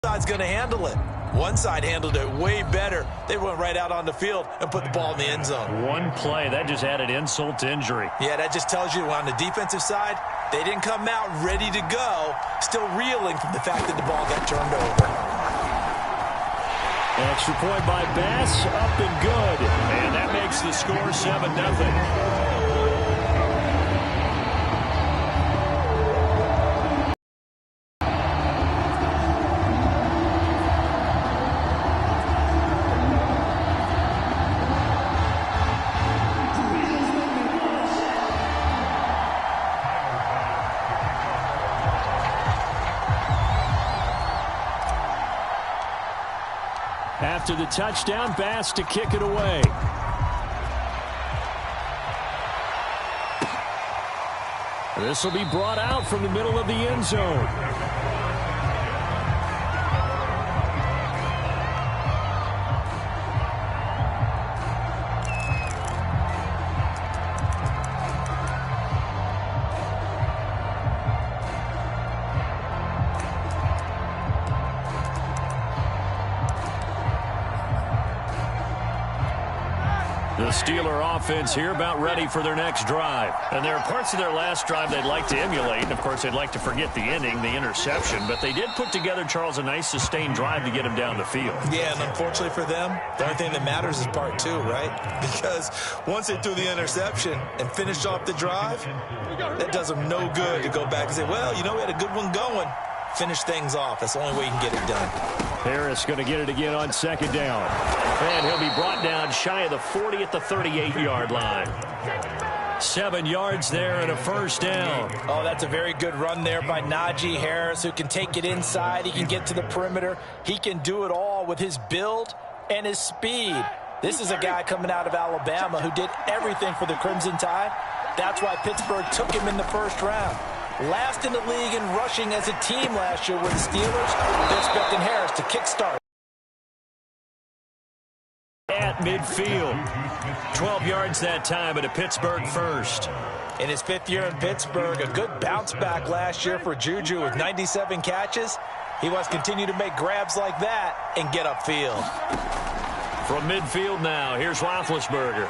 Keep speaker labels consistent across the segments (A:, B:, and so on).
A: side's going to handle it. One side handled it way better. They went right out on the field and put the ball in the end zone.
B: One play, that just added insult to injury.
A: Yeah, that just tells you on the defensive side, they didn't come out ready to go, still reeling from the fact that the ball got turned over.
B: Extra point by Bass, up and good. And that makes the score 7-0. After the touchdown, Bass to kick it away. This will be brought out from the middle of the end zone. The Steeler offense here about ready for their next drive. And there are parts of their last drive they'd like to emulate. And, of course, they'd like to forget the ending, the interception. But they did put together, Charles, a nice sustained drive to get him down the field.
A: Yeah, and unfortunately for them, the only thing that matters is part two, right? Because once they threw the interception and finished off the drive, that does them no good to go back and say, well, you know, we had a good one going. Finish things off. That's the only way you can get it done.
B: Harris going to get it again on second down. And he'll be brought down shy of the 40 at the 38-yard line. 7 yards there and a first down.
A: Oh, that's a very good run there by Najee Harris, who can take it inside. He can get to the perimeter. He can do it all with his build and his speed. This is a guy coming out of Alabama who did everything for the Crimson Tide. That's why Pittsburgh took him in the first round. Last in the league in rushing as a team last year were the Steelers. They're expecting Harris to kickstart.
B: At midfield. 12 yards that time at a Pittsburgh first.
A: In his 5th year in Pittsburgh, a good bounce back last year for Juju with 97 catches. He wants to continue to make grabs like that and get upfield.
B: From midfield now, here's Roethlisberger.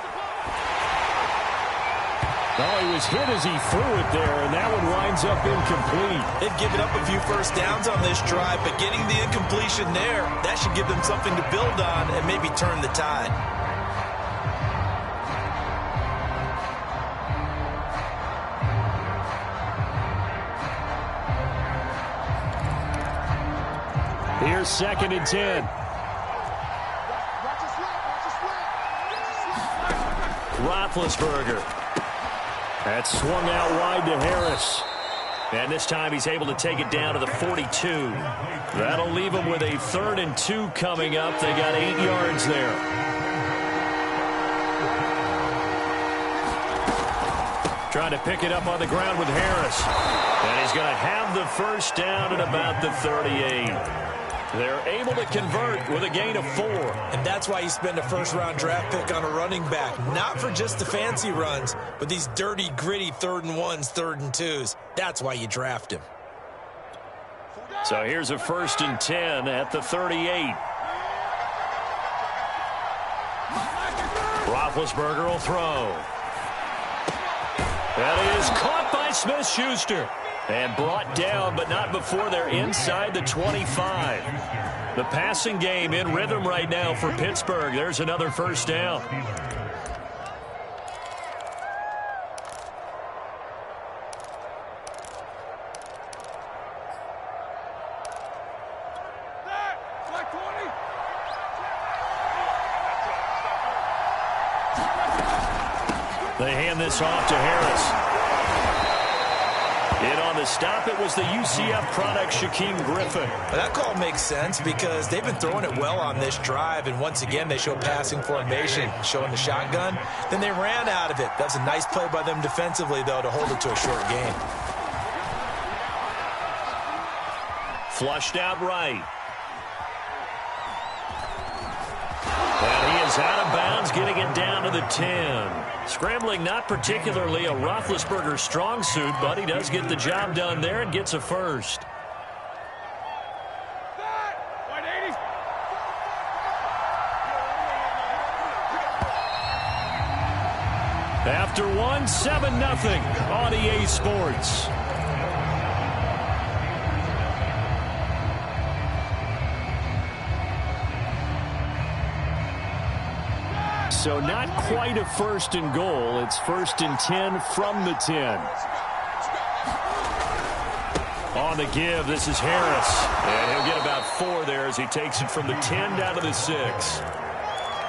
B: Oh, he was hit as he threw it there, and that one winds up incomplete.
A: They've given up a few first downs on this drive, but getting the incompletion there, that should give them something to build on and maybe turn the tide.
B: Here's 2nd and 10. Roethlisberger. That swung out wide to Harris. And this time he's able to take it down to the 42. That'll leave him with a 3rd and 2 coming up. They got 8 yards there. Trying to pick it up on the ground with Harris. And he's going to have the first down at about the 38. They're able to convert with a gain of 4.
A: And that's why you spend a first-round draft pick on a running back. Not for just the fancy runs, but these dirty, gritty 3rd and 1s, 3rd and 2s. That's why you draft him.
B: So here's a 1st and 10 at the 38. Roethlisberger will throw. That is caught by Smith-Schuster. And brought down, but not before they're inside the 25. The passing game in rhythm right now for Pittsburgh. There's another first down. They hand this off to Harris. In on the stop, it was the UCF product, Shaquem Griffin.
A: Well, that call makes sense because they've been throwing it well on this drive, and once again, they show passing formation, showing the shotgun. Then they ran out of it. That's a nice play by them defensively, though, to hold it to a short gain.
B: Flushed out right. And he is out of bounds, getting it down to the 10. Scrambling not particularly a Roethlisberger strong suit, but he does get the job done there and gets a first. After one, 7-0 on EA Sports. So not quite a 1st and goal. It's 1st and 10 from the 10. On the give, this is Harris. And he'll get about 4 there as he takes it from the 10 down to the 6.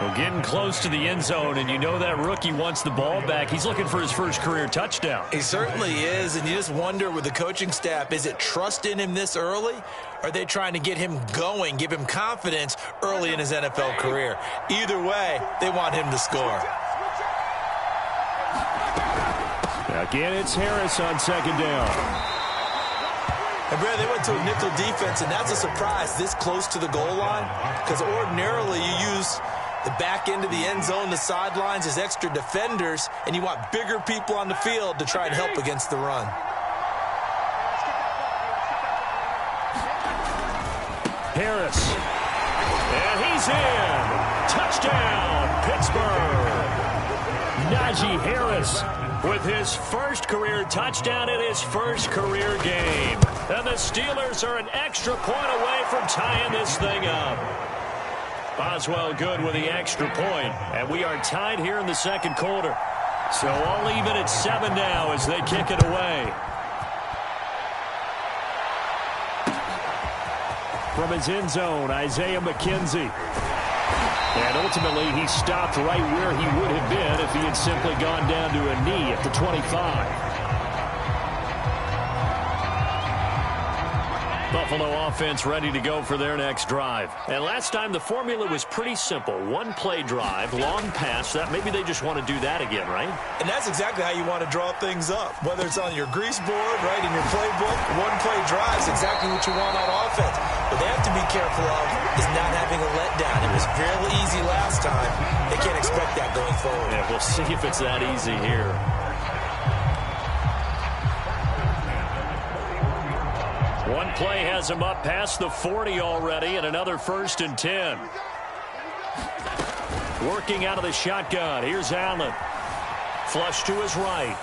B: Well, getting close to the end zone, and you know that rookie wants the ball back. He's looking for his first career touchdown.
A: He certainly is, and you just wonder with the coaching staff, is it trust in him this early? Or are they trying to get him going, give him confidence early in his NFL career? Either way, they want him to score.
B: Again, it's Harris on 2nd down.
A: And, Brad, they went to a nickel defense, and that's a surprise this close to the goal line, because ordinarily you use the back end of the end zone, the sidelines as extra defenders, and you want bigger people on the field to try and help against the run.
B: Harris. And he's in. Touchdown, Pittsburgh. Najee Harris with his first career touchdown in his first career game. And the Steelers are an extra point away from tying this thing up. Boswell good with the extra point, and we are tied here in the 2nd quarter. So all even at 7 now as they kick it away. From his end zone, Isaiah McKenzie. And ultimately, he stopped right where he would have been if he had simply gone down to a knee at the 25. Buffalo offense ready to go for their next drive. And last time the formula was pretty simple. 1-play drive, long pass. That maybe they just want to do that again, right?
A: And that's exactly how you want to draw things up. Whether it's on your grease board, right, in your playbook, 1-play drive is exactly what you want on offense. What they have to be careful of is not having a letdown. It was fairly easy last time. They can't expect that going forward.
B: Yeah, we'll see if it's that easy here. One play has him up past the 40 already, and another 1st and 10. Working out of the shotgun. Here's Allen. Flush to his right.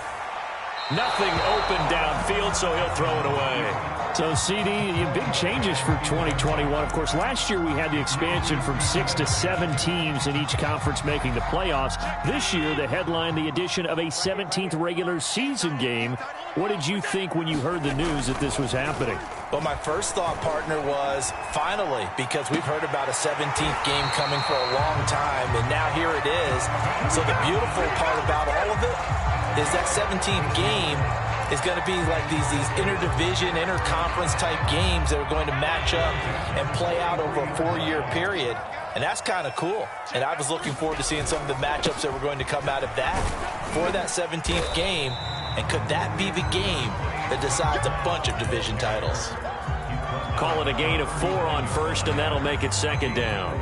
B: Nothing open downfield, so he'll throw it away. So, CD, big changes for 2021. Of course, last year we had the expansion from 6 to 7 teams in each conference making the playoffs. This year, the headline, the addition of a 17th regular season game. What did you think when you heard the news that this was happening?
A: Well, my first thought, partner, was finally, because we've heard about a 17th game coming for a long time, and now here it is. So the beautiful part about all of it is that 17th game is going to be like these interdivision, interconference type games that are going to match up and play out over a 4-year period. And that's kind of cool. And I was looking forward to seeing some of the matchups that were going to come out of that for that 17th game. And could that be the game that decides a bunch of division titles?
B: Call it a gain of 4 on 1st, and that'll make it 2nd down.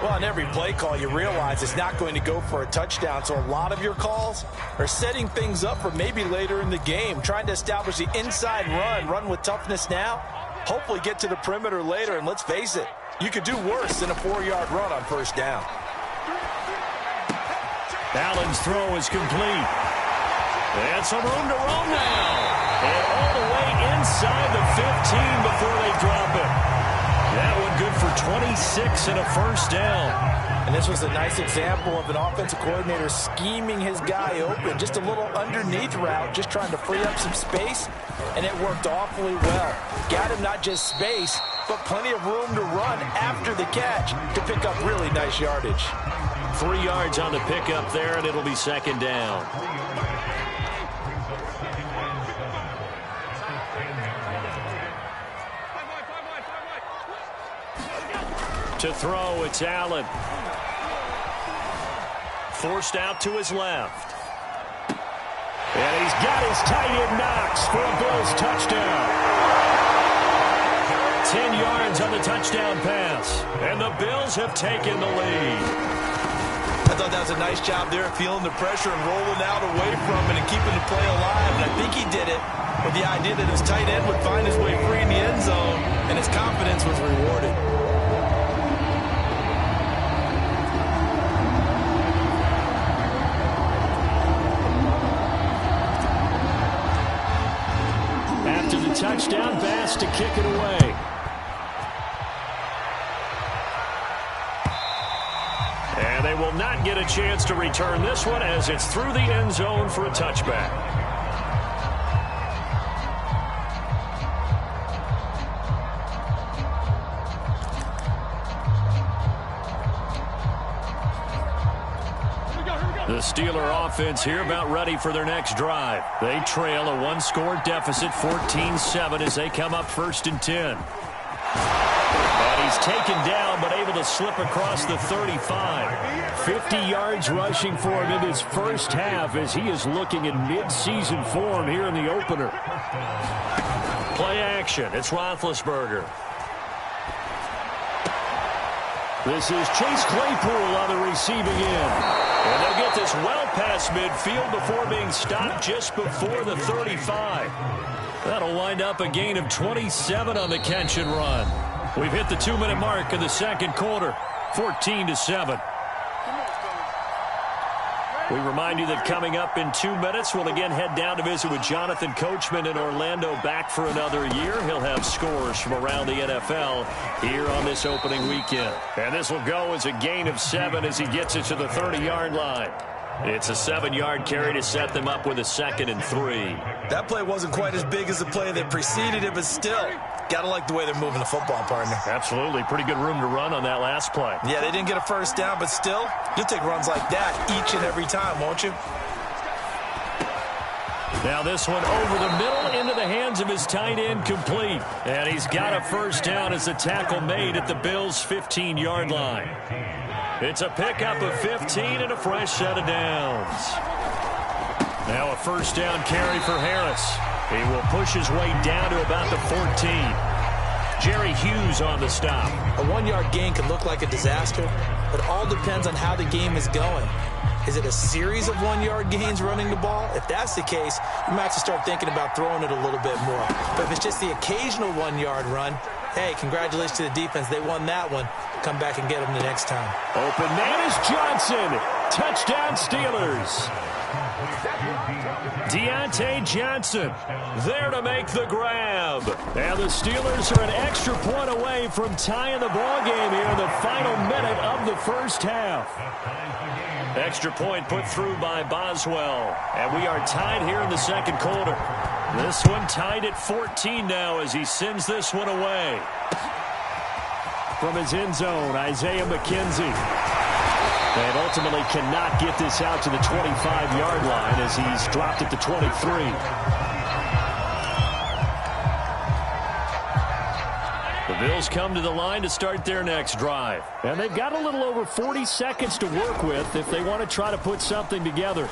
A: Well, on every play call, you realize it's not going to go for a touchdown. So a lot of your calls are setting things up for maybe later in the game, trying to establish the inside run with toughness now, hopefully get to the perimeter later. And let's face it, you could do worse than a 4-yard run on 1st down.
B: Allen's throw is complete. And some room to roam now. And all the way inside the 15 before they drop it. That one good for 26 and a 1st down.
A: And this was a nice example of an offensive coordinator scheming his guy open. Just a little underneath route, just trying to free up some space. And it worked awfully well. Got him not just space, but plenty of room to run after the catch to pick up really nice yardage.
B: 3 yards on the pickup there, and it'll be 2nd down. To throw, it's Allen. Forced out to his left. And he's got his tight end Knox for a Bills touchdown. 10 yards on the touchdown pass. And the Bills have taken the lead.
A: I thought that was a nice job there, feeling the pressure and rolling out away from it and keeping the play alive. And I think he did it with the idea that his tight end would find his way free in the end zone, and his confidence was rewarded.
B: touchdown pass to kick it away. And they will not get a chance to return this one as it's through the end zone for a touchback. The Steeler offense here about ready for their next drive. They trail a one-score deficit, 14-7, as they come up 1st and 10. And he's taken down but able to slip across the 35. 50 yards rushing for him in his first half as he is looking in mid-season form here in the opener. Play action. It's Roethlisberger. This is Chase Claypool on the receiving end. And they'll get this well past midfield before being stopped just before the 35. That'll wind up a gain of 27 on the catch and run. We've hit the 2-minute mark in the second quarter, 14-7. We remind you that coming up in 2 minutes, we'll again head down to visit with Jonathan Coachman in Orlando, back for another year. He'll have scores from around the NFL here on this opening weekend. And this will go as a gain of 7 as he gets it to the 30-yard line. It's a 7-yard carry to set them up with a 2nd and 3.
A: That play wasn't quite as big as the play that preceded it, but still, gotta like the way they're moving the football, partner.
B: Absolutely. Pretty good room to run on that last play.
A: Yeah, they didn't get a first down, but still, you'll take runs like that each and every time, won't you?
B: Now this one over the middle into the hands of his tight end, complete. And he's got a first down as the tackle made at the Bills' 15-yard line. It's a pickup of 15 and a fresh set of downs. Now a first down carry for Harris. He will push his way down to about the 14. Jerry Hughes on the stop.
A: A 1-yard gain can look like a disaster, but it all depends on how the game is going. Is it a series of 1-yard gains running the ball? If that's the case, you might have to start thinking about throwing it a little bit more. But if it's just the occasional 1-yard run, hey, congratulations to the defense. They won that one. Come back and get them the next time.
B: Open man is Johnson. Touchdown Steelers. Deontay Johnson there to make the grab. And the Steelers are an extra point away from tying the ball game here in the final minute of the first half. Extra point put through by Boswell. And we are tied here in the second quarter. This one tied at 14 now as he sends this one away. From his end zone, Isaiah McKenzie. And ultimately cannot get this out to the 25-yard line as he's dropped at the 23. The Bills come to the line to start their next drive. And they've got a little over 40 seconds to work with if they want to try to put something together.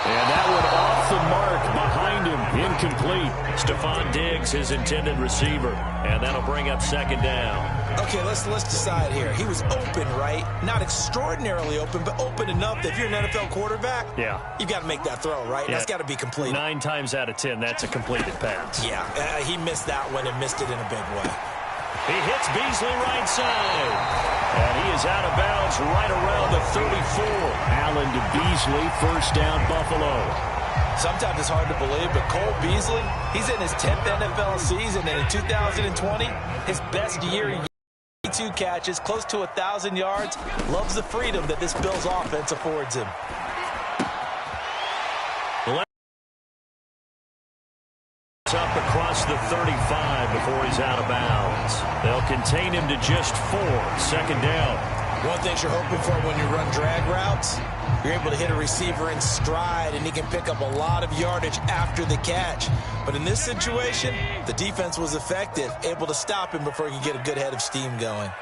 B: And that one off the mark behind him, incomplete. Stephon Diggs, his intended receiver. And that'll bring up second down.
A: Okay, let's decide here. He was open, right? Not extraordinarily open, but open enough that if you're an NFL quarterback, you got to make that throw, right?
B: Yeah.
A: That's got to be complete.
B: 9 times out of 10, that's a completed pass.
A: Yeah, he missed that one and missed it in a big way.
B: He hits Beasley right side. And he is out of bounds right around the 34. Allen to Beasley, first down Buffalo.
A: Sometimes it's hard to believe, but Cole Beasley, he's in his 10th NFL season, and in 2020, his best year. 2 catches, close to 1,000 yards. Loves the freedom that this Bills offense affords him.
B: Up across the 35 before he's out of bounds. They'll contain him to just 4. Second down.
A: One thing you're hoping for when you run drag routes, you're able to hit a receiver in stride, and he can pick up a lot of yardage after the catch. But in this situation, the defense was effective, able to stop him before he could get a good head of steam going.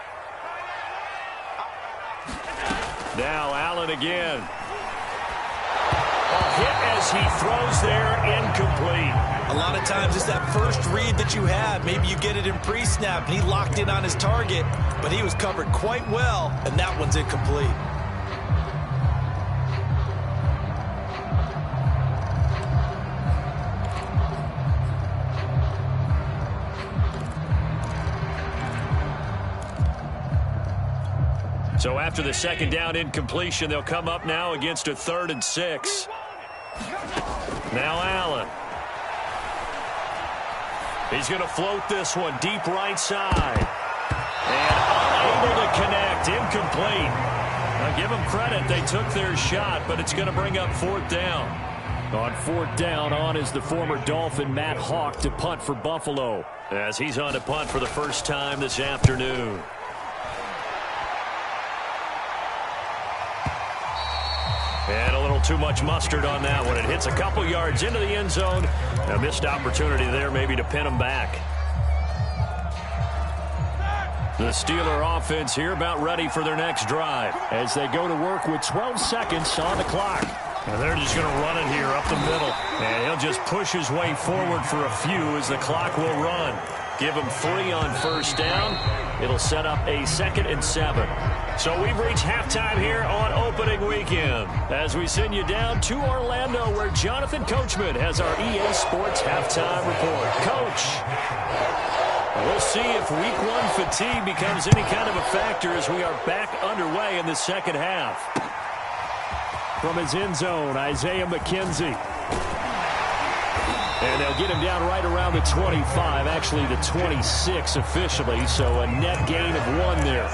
B: Now Allen again. A hit as he throws there, incomplete.
A: A lot of times it's that first read that you have. Maybe you get it in pre-snap, and he locked in on his target, but he was covered quite well, and that one's incomplete.
B: So after the second down incompletion, they'll come up now against a 3rd and 6. Now Allen. He's going to float this one deep right side. And unable to connect. Incomplete. Now give them credit. They took their shot, but it's going to bring up fourth down.
C: On fourth down, on is the former Dolphin Matt Hawk to punt for Buffalo.
B: As he's on to punt for the first time this afternoon. And a little too much mustard on that one. It hits a couple yards into the end zone. A missed opportunity there maybe to pin him back. The Steeler offense here about ready for their next drive
C: as they go to work with 12 seconds on the clock.
B: And they're just going to run it here up the middle. And he'll just push his way forward for a few as the clock will run. Give him 3 on first down. It'll set up a 2nd and 7. So we've reached halftime here on opening weekend as we send you down to Orlando where Jonathan Coachman has our EA Sports halftime report. Coach, we'll see if week 1 fatigue becomes any kind of a factor as we are back underway in the second half.
C: From his end zone, Isaiah McKenzie. And they'll get him down right around the 25, actually the 26 officially, so a net gain of 1 there.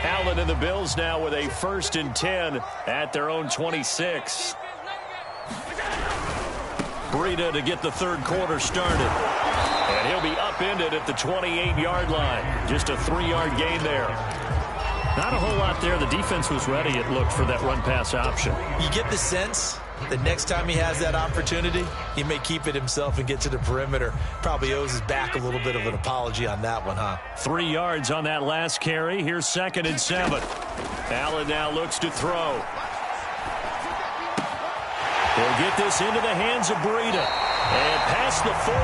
B: Allen and the Bills now with a 1st and 10 at their own 26. Breida to get the third quarter started. And he'll be upended at the 28-yard line. Just a 3-yard gain there. Not a whole lot there. The defense was ready, it looked, for that run-pass option.
A: You get the sense that next time he has that opportunity, he may keep it himself and get to the perimeter. Probably owes his back a little bit of an apology on that one, huh?
B: 3 yards on that last carry. Here's 2nd and 7. Allen now looks to throw. He'll get this into the hands of Breida. And past the 40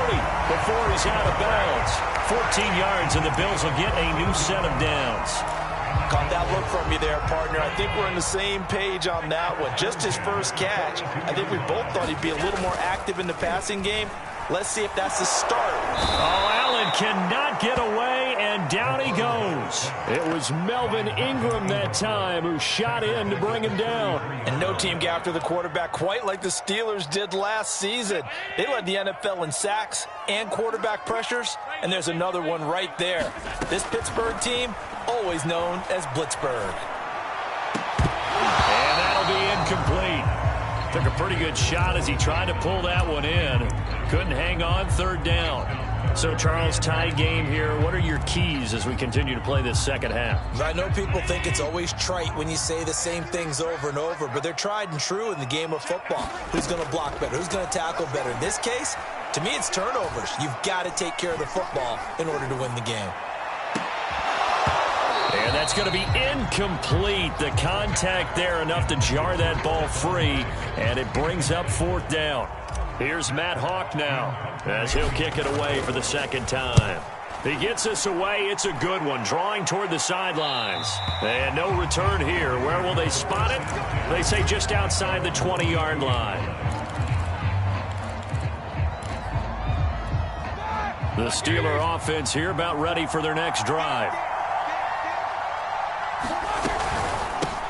B: before he's out of bounds. 14 yards, and the Bills will get a new set of downs.
A: Caught that look from you there, partner. I think we're on the same page on that one. Just his first catch. I think we both thought he'd be a little more active in the passing game. Let's see if that's the start.
B: Oh, Allen cannot get away, and down he goes.
C: It was Melvin Ingram that time who shot in to bring him down.
A: And no team got after the quarterback quite like the Steelers did last season. They led the NFL in sacks and quarterback pressures, and there's another one right there. This Pittsburgh team, always known as Blitzburgh.
B: And that'll be incomplete. Took a pretty good shot as he tried to pull that one in. Couldn't hang on, 3rd down. So, Charles, tie game here. What are your keys as we continue to play this second half?
A: I know people think it's always trite when you say the same things over and over, but they're tried and true in the game of football. Who's going to block better? Who's going to tackle better? In this case, to me, it's turnovers. You've got to take care of the football in order to win the game.
B: And that's going to be incomplete. The contact there enough to jar that ball free, and it brings up 4th down. Here's Matt Hawk now as he'll kick it away for the 2nd time. He gets this away. It's a good one, drawing toward the sidelines. And no return here. Where will they spot it? They say just outside the 20-yard line. The Steeler offense here about ready for their next drive.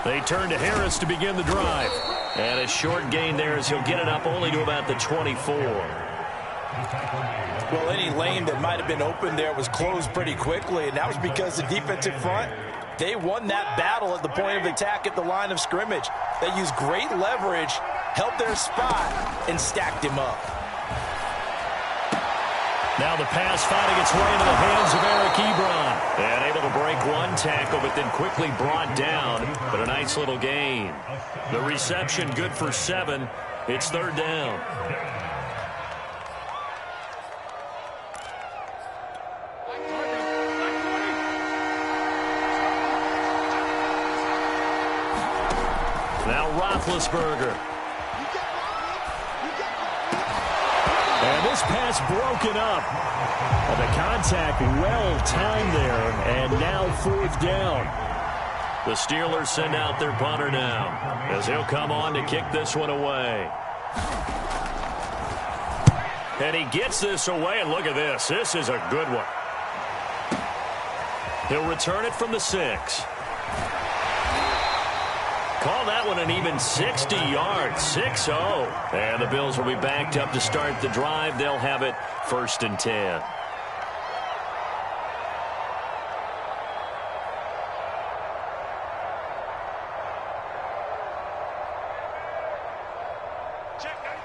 B: They turn to Harris to begin the drive. And a short gain there as he'll get it up only to about the 24.
A: Well, any lane that might have been open there was closed pretty quickly, and that was because the defensive front, they won that battle at the point of attack at the line of scrimmage. They used great leverage, held their spot, and stacked him up.
B: Now the pass finding its way into the hands of Eric Ebron. And able to break one tackle, but then quickly brought down. But a nice little gain. The reception good for 7. It's 3rd down. Now Roethlisberger.
C: And this pass broken up. And the contact well timed there. And now 4th down.
B: The Steelers send out their punter now as he'll come on to kick this one away. And he gets this away, and look at this. This is a good one. He'll return it from the 6. Call that one an even 60 yards, 6-0. And the Bills will be backed up to start the drive. They'll have it 1st and 10.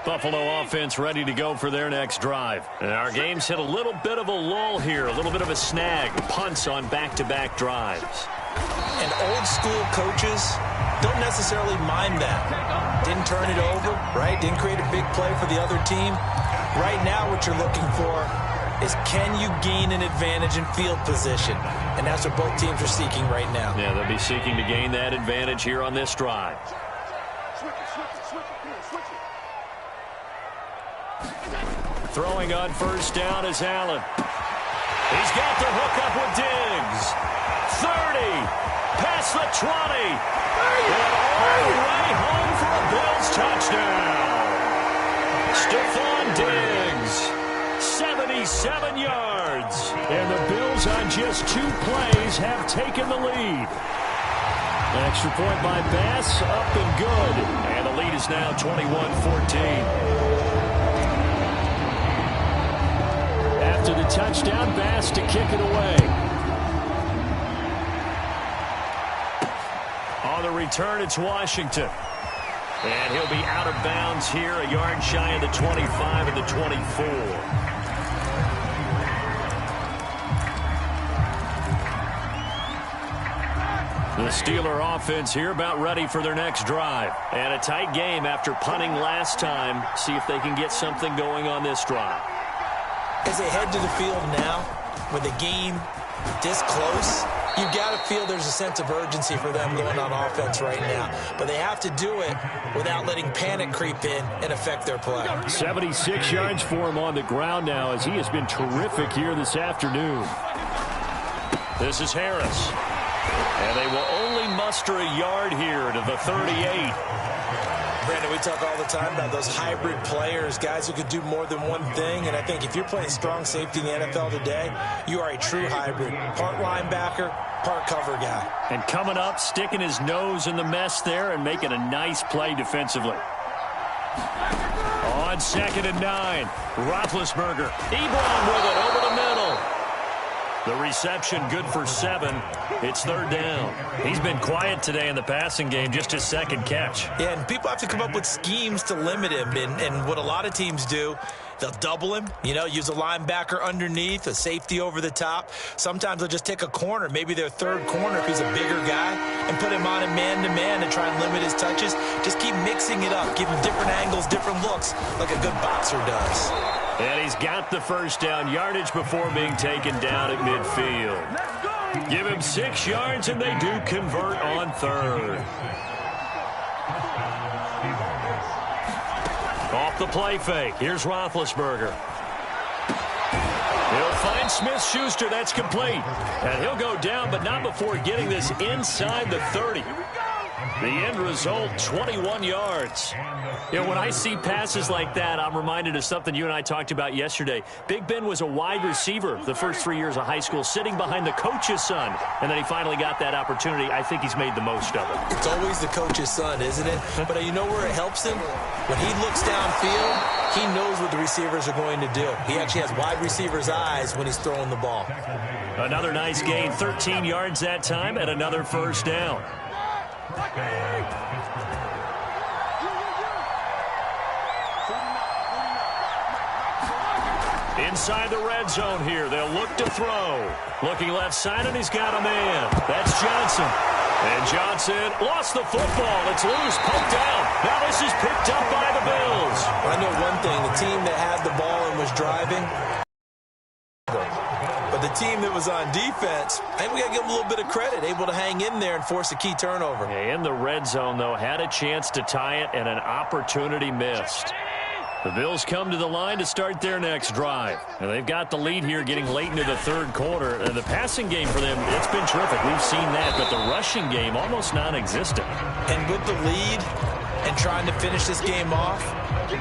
B: Buffalo offense ready to go for their next drive. And our game's hit a little bit of a lull here, a little bit of a snag. Punts on back-to-back drives.
A: And old school coaches don't necessarily mind that. Didn't turn it over, right? Didn't create a big play for the other team. Right now what you're looking for is, can you gain an advantage in field position? And that's what both teams are seeking right now.
B: Yeah, they'll be seeking to gain that advantage here on this drive. Throwing on 1st down is Allen. He's got the hook up with Diggs. 30. Past the 20. And all the way home for a Bills touchdown. Stephon Diggs. 77 yards.
C: And the Bills on just 2 plays have taken the lead. An extra point by Bass, up and good.
B: And the lead is now 21-14.
C: After the touchdown, Bass to kick it away.
B: On the return, it's Washington. And he'll be out of bounds here, a yard shy of the 25 and the 24. The Steeler offense here about ready for their next drive. And a tight game after punting last time. See if they can get something going on this drive.
A: As they head to the field now, with the game this close, you've got to feel there's a sense of urgency for them going on offense right now. But they have to do it without letting panic creep in and affect their play.
C: 76 yards for him on the ground now, as he has been terrific here this afternoon.
B: This is Harris. And they will only muster a yard here to the 38.
A: Brandon, we talk all the time about those hybrid players, guys who could do more than one thing. And I think if you're playing strong safety in the NFL today, you are a true hybrid. Part linebacker, part cover guy.
B: And coming up, sticking his nose in the mess there and making a nice play defensively. On 2nd and 9, Roethlisberger. Ebron with it over the middle. The reception good for 7. It's 3rd down. He's been quiet today in the passing game, just his 2nd catch.
A: Yeah, and people have to come up with schemes to limit him. And what a lot of teams do, they'll double him, use a linebacker underneath, a safety over the top. Sometimes they'll just take a corner, maybe their 3rd corner if he's a bigger guy, and put him on a man-to-man to try and limit his touches. Just keep mixing it up, give him different angles, different looks, like a good boxer does.
B: And he's got the 1st down yardage before being taken down at midfield. Give him 6 yards, and they do convert on 3rd. Off the play fake. Here's Roethlisberger. He'll find Smith-Schuster. That's complete. And he'll go down, but not before getting this inside the 30. The end result, 21 yards. When I see passes like that, I'm reminded of something you and I talked about yesterday. Big Ben was a wide receiver the first 3 years of high school, sitting behind the coach's son. And then he finally got that opportunity. I think he's made the most of it.
A: It's always the coach's son, isn't it? But you know where it helps him? When he looks downfield, he knows what the receivers are going to do. He actually has wide receivers' eyes when he's throwing the ball.
B: Another nice gain, 13 yards that time, and another 1st down. Inside the red zone here, they'll look to throw. Looking left side, and he's got a man. That's Johnson. And Johnson lost the football. It's loose, poked out. Now this is picked up by the Bills.
A: I know one thing, the team that had the ball and was driving, but the team that was on defense, I think we got to give them a little bit of credit, able to hang in there and force a key turnover.
B: Yeah, in the red zone, though, had a chance to tie it, and an opportunity missed. The Bills come to the line to start their next drive. And they've got the lead here getting late into the 3rd quarter. And the passing game for them, it's been terrific. We've seen that, but the rushing game almost non-existent.
A: And with the lead and trying to finish this game off,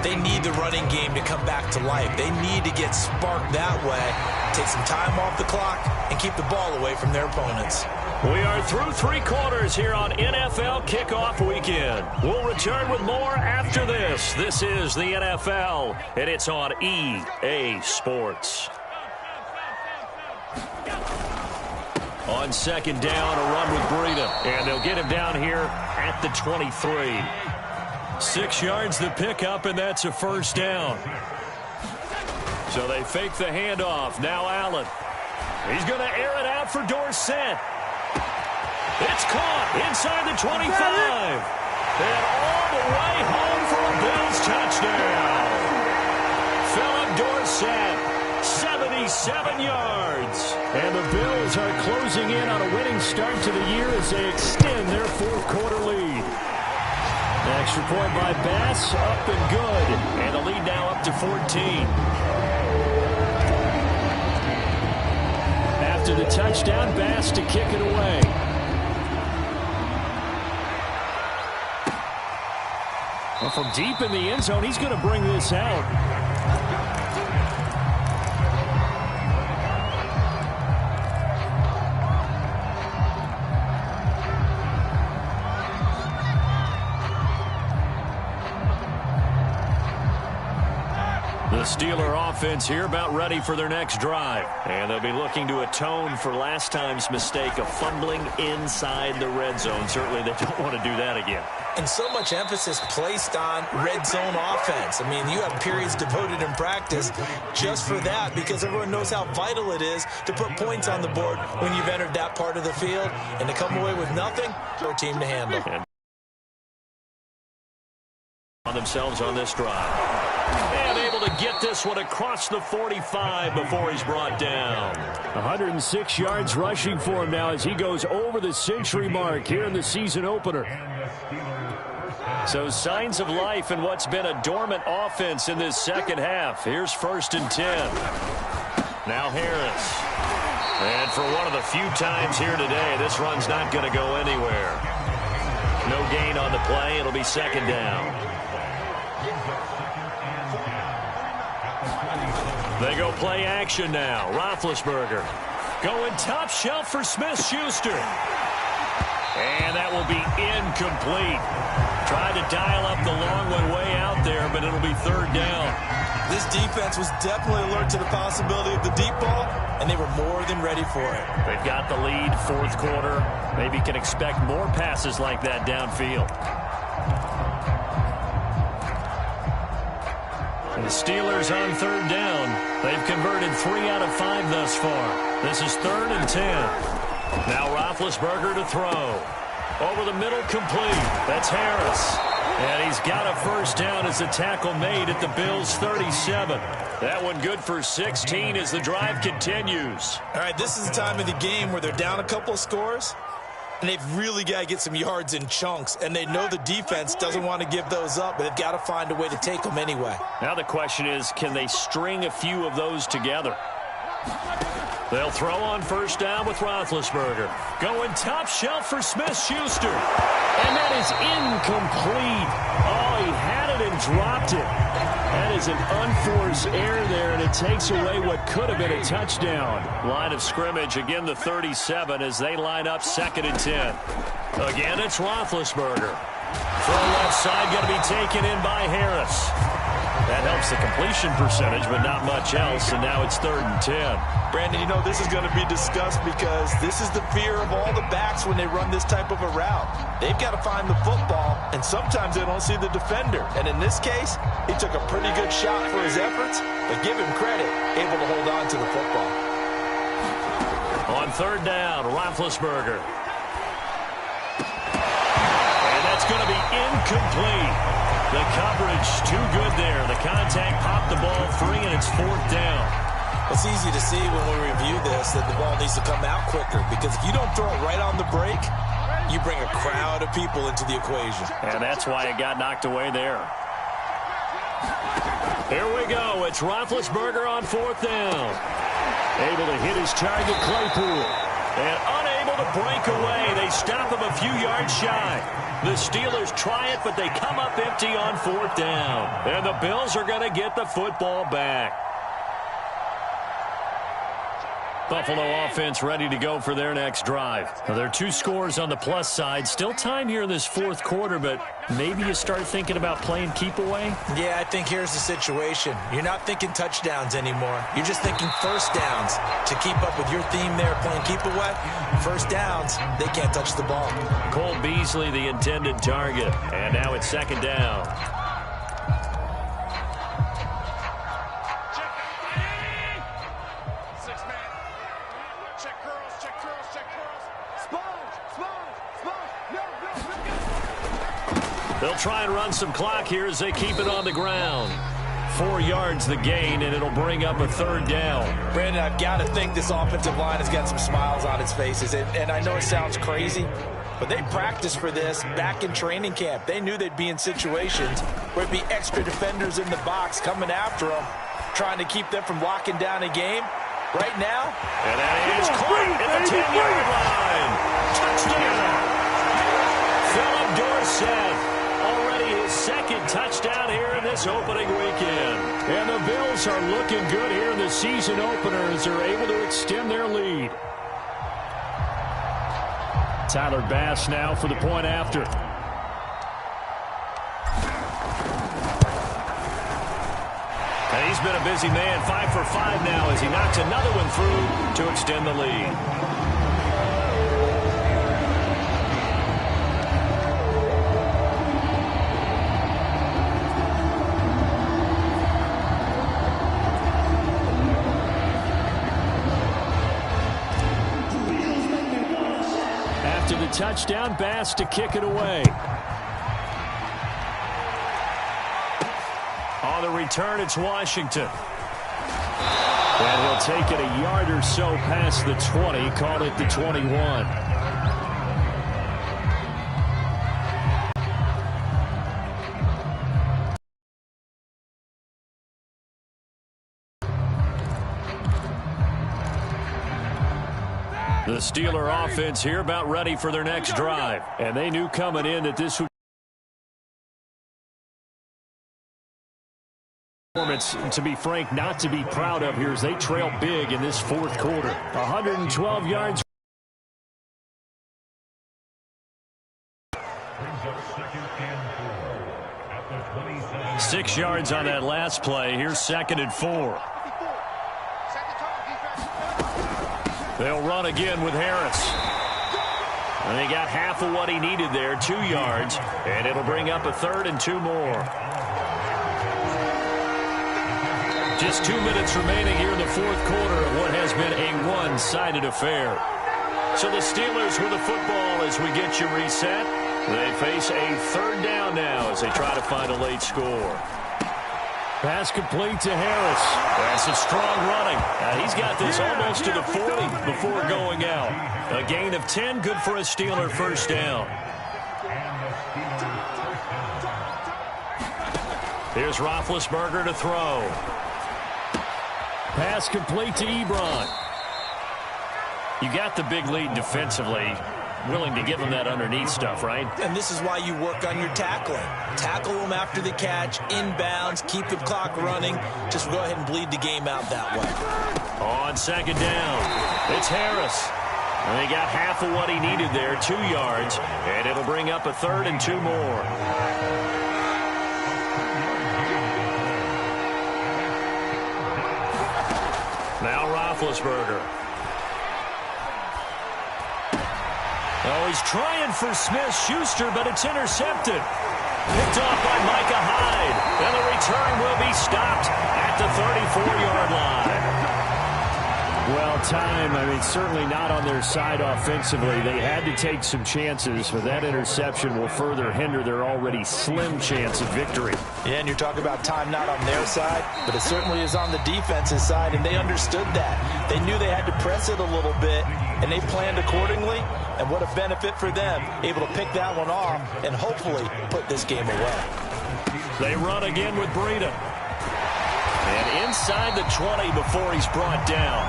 A: they need the running game to come back to life. They need to get sparked that way take some time off the clock, and keep the ball away from their opponents.
B: We are through 3 quarters here on NFL Kickoff Weekend. We'll return with more after this. This is the NFL, and it's on EA Sports. On second down, a run with Breida, and they'll get him down here at the 23.
C: 6 yards the pickup, and that's a first down.
B: So they fake the handoff. Now Allen. He's going to air it out for Dorsett. It's caught inside the 25. And all the way home for a Bills touchdown. Philip Dorsett, 77 yards.
C: And the Bills are closing in on a winning start to the year as they extend their 4th quarter lead. An extra point by Bass, up and good.
B: And the lead now up to 14.
C: After the touchdown, Bass to kick it away. Well, from deep in the end zone, he's going to bring this out.
B: The Steeler offense here about ready for their next drive. And they'll be looking to atone for last time's mistake of fumbling inside the red zone. Certainly they don't want to do that again.
A: And so much emphasis placed on red zone offense. I mean, you have periods devoted in practice just for that because everyone knows how vital it is to put points on the board when you've entered that part of the field. And to come away with nothing, your team to handle.
B: And on themselves on this drive. And able to get this one across the 45 before he's brought down.
C: 106 yards rushing for him now as he goes over the century mark here in the season opener.
B: So signs of life in what's been a dormant offense in this second half. Here's 1st and 10. Now Harris. And for one of the few times here today, this run's not going to go anywhere. No gain on the play. It'll be 2nd down. They go play action now. Roethlisberger going top shelf for Smith-Schuster. And that will be incomplete. Tried to dial up the long one way out there, but it'll be 3rd down.
A: This defense was definitely alert to the possibility of the deep ball, and they were more than ready for it.
B: They've got the lead, 4th quarter. Maybe can expect more passes like that downfield. And the Steelers on 3rd down. They've converted 3 out of 5 thus far. This is 3rd and 10. Now Roethlisberger to throw. Over the middle, complete. That's Harris. And he's got a first down as the tackle made at the Bills' 37. That one good for 16 as the drive continues.
A: All right, this is the time of the game where they're down a couple of scores, and they've really got to get some yards in chunks, and they know the defense doesn't want to give those up, but they've got to find a way to take them anyway.
B: Now the question is, can they string a few of those together? They'll throw on 1st down with Roethlisberger. Going top shelf for Smith-Schuster.
C: And that is incomplete. Oh, he had it and dropped it. That is an unforced error there, and it takes away what could have been a touchdown.
B: Line of scrimmage, again the 37 as they line up 2nd and 10. Again, it's Roethlisberger. From left side, going to be taken in by Harris. That helps the completion percentage, but not much else, and now it's 3rd and 10.
A: Brandon, you know, this is going to be discussed because this is the fear of all the backs when they run this type of a route. They've got to find the football, and sometimes they don't see the defender. And in this case, he took a pretty good shot for his efforts, but give him credit, able to hold on to the football.
B: On 3rd down, Roethlisberger. And that's going to be incomplete. The coverage too good there. The contact popped the ball free, and it's 4th down.
A: It's easy to see when we review this that the ball needs to come out quicker because if you don't throw it right on the break, you bring a crowd of people into the equation.
B: And that's why it got knocked away there. Here we go. It's Roethlisberger on 4th down.
C: Able to hit his target, Claypool.
B: And unable to break away. They stop him a few yards shy. The Steelers try it, but they come up empty on 4th down. And the Bills are going to get the football back. Buffalo offense ready to go for their next drive. Now, there are 2 scores on the plus side. Still time here in this fourth quarter, but maybe you start thinking about playing keep away?
A: Yeah, I think here's the situation. You're not thinking touchdowns anymore. You're just thinking first downs. To keep up with your theme there, playing keep away, first downs, they can't touch the ball.
B: Cole Beasley, the intended target. And now it's second down. They'll try and run some clock here as they keep it on the ground. 4 yards the gain, and it'll bring up a third down.
A: Brandon, I've got to think this offensive line has got some smiles on its faces. And I know it sounds crazy, but they practiced for this back in training camp. They knew they'd be in situations where it'd be extra defenders in the box coming after them, trying to keep them from locking down a game. Right now,
B: and that is caught at the 10-yard line. Touchdown. Philip Dorsett. Already his second touchdown here in this opening weekend.
C: And the Bills are looking good here in the season opener as they're able to extend their lead. Tyler Bass now for the point after.
B: And he's been a busy man, 5 for 5 now as he knocks another one through to extend the lead.
C: Touchdown, Bass to kick it away.
B: On the return, it's Washington.
C: And he'll take it a yard or so past the 20, call it the 21.
B: The Steeler offense here about ready for their next drive.
C: And they knew coming in that this would performance, to be frank, not to be proud of here as they trail big in this fourth quarter. 112 yards.
B: Six yards on that last play. Here's 2nd and 4. They'll run again with Harris. And they got half of what he needed there, 2 yards. And it'll bring up a 3rd and 2 more. Just 2 minutes remaining here in the fourth quarter of what has been a one-sided affair. So the Steelers with the football as we get you reset. They face a 3rd down now as they try to find a late score.
C: Pass complete to Harris.
B: That's a strong running. He's got this almost to the 40 before going out. A gain of 10, good for a Steeler first down. Here's Roethlisberger to throw.
C: Pass complete to Ebron.
B: You got the big lead defensively. Willing to give them that underneath stuff, right?
A: And this is why you work on your tackling. Tackle them after the catch, inbounds, keep the clock running. Just go ahead and bleed the game out that way.
B: On 2nd down, it's Harris. And they got half of what he needed there, 2 yards. And it'll bring up a 3rd and 2 more. Now Roethlisberger. Oh, he's trying for Smith-Schuster, but it's intercepted. Picked off by Micah Hyde. And the return will be stopped at the 34-yard line.
C: Well, time, certainly not on their side offensively. They had to take some chances, but that interception will further hinder their already slim chance of victory.
A: Yeah, and you're talking about time not on their side, but it certainly is on the defensive side, and they understood that. They knew they had to press it a little bit, and they planned accordingly, and what a benefit for them, able to pick that one off and hopefully put this game away.
B: They run again with Breida. And inside the 20 before he's brought down.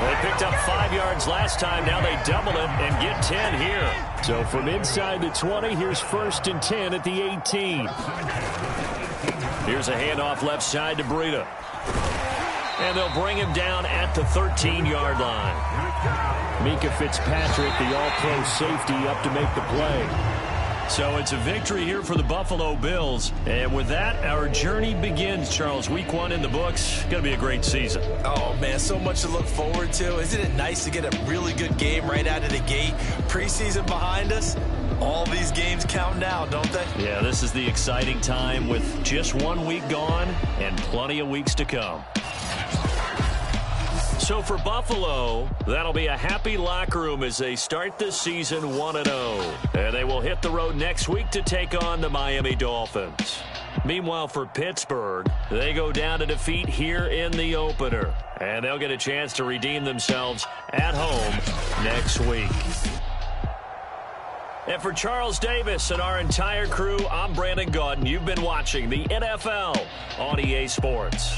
B: They picked up 5 yards last time. Now they double it and get 10 here.
C: So from inside the 20, here's 1st and 10 at the 18.
B: Here's a handoff left side to Breida. And they'll bring him down at the 13-yard line.
C: Minkah Fitzpatrick, the all-pro safety, up to make the play.
B: So it's a victory here for the Buffalo Bills. And with that, our journey begins, Charles. Week 1 in the books. Going to be a great season.
A: Oh, man, so much to look forward to. Isn't it nice to get a really good game right out of the gate? Preseason behind us. All these games count now, don't they?
B: Yeah, this is the exciting time with just 1 week gone and plenty of weeks to come. So for Buffalo, that'll be a happy locker room as they start this season 1-0. And they will hit the road next week to take on the Miami Dolphins. Meanwhile, for Pittsburgh, they go down to defeat here in the opener. And they'll get a chance to redeem themselves at home next week. And for Charles Davis and our entire crew, I'm Brandon Gaudin. You've been watching the NFL on EA Sports.